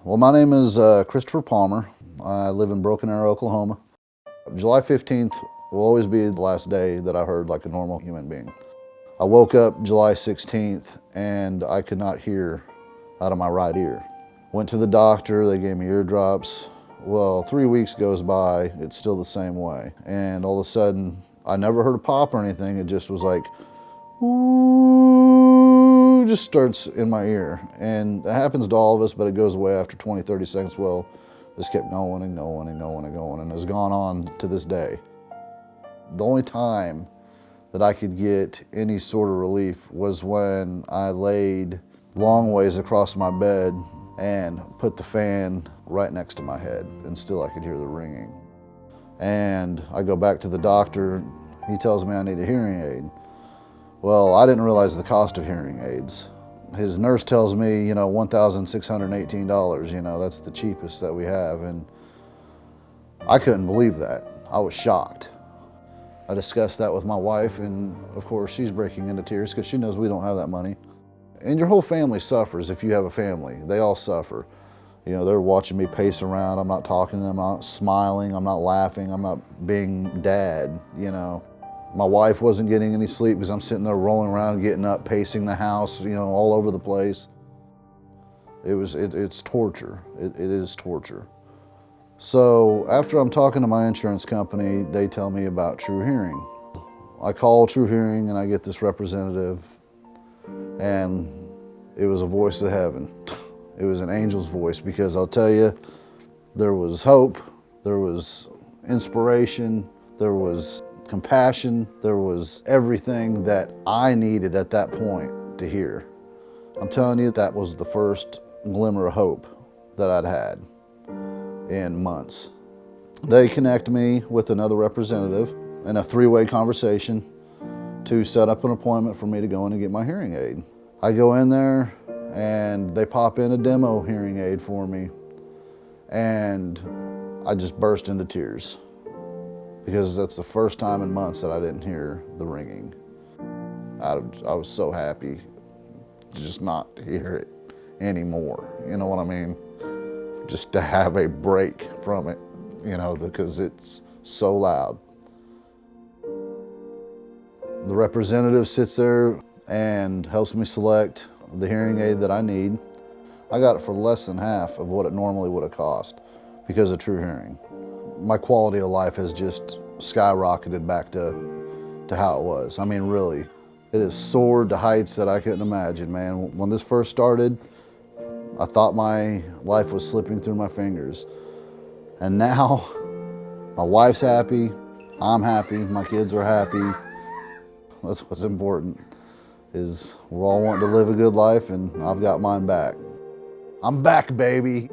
Well, my name is Christopher Palmer. I live in Broken Arrow, Oklahoma. July 15th will always be the last day that I heard like a normal human being. I woke up July 16th and I could not hear out of my right ear. Went to the doctor, they gave me eardrops. Well, 3 weeks goes by, it's still the same way. And all of a sudden, I never heard a pop or anything, it just was like, ooh, just starts in my ear. And it happens to all of us, but it goes away after 20, 30 seconds. Well, this kept going and going and going and going, and has gone on to this day. The only time that I could get any sort of relief was when I laid long ways across my bed and put the fan right next to my head, and still I could hear the ringing. And I go back to the doctor, he tells me I need a hearing aid. Well, I didn't realize the cost of hearing aids. His nurse tells me, $1,618, that's the cheapest that we have. And I couldn't believe that. I was shocked. I discussed that with my wife, and of course she's breaking into tears because she knows we don't have that money. And your whole family suffers if you have a family. They all suffer. They're watching me pace around. I'm not talking to them, I'm not smiling, I'm not laughing, I'm not being dad, My wife wasn't getting any sleep because I'm sitting there rolling around, getting up, pacing the house, all over the place. It's torture. It is torture. So after I'm talking to my insurance company, they tell me about TruHearing. I call TruHearing and I get this representative, and it was a voice of heaven. It was an angel's voice, because I'll tell you, there was hope, there was inspiration, there was compassion, there was everything that I needed at that point to hear. I'm telling you, that was the first glimmer of hope that I'd had in months. They connect me with another representative in a three-way conversation to set up an appointment for me to go in and get my hearing aid. I go in there and they pop in a demo hearing aid for me, and I just burst into tears, because that's the first time in months that I didn't hear the ringing. I was so happy to just not hear it anymore, you know what I mean? Just to have a break from it, because it's so loud. The representative sits there and helps me select the hearing aid that I need. I got it for less than half of what it normally would have cost because of TruHearing. My quality of life has just skyrocketed back to how it was. I mean, really, it has soared to heights that I couldn't imagine, man. When this first started, I thought my life was slipping through my fingers. And now, my wife's happy, I'm happy, my kids are happy. That's what's important, is we're all wanting to live a good life, and I've got mine back. I'm back, baby.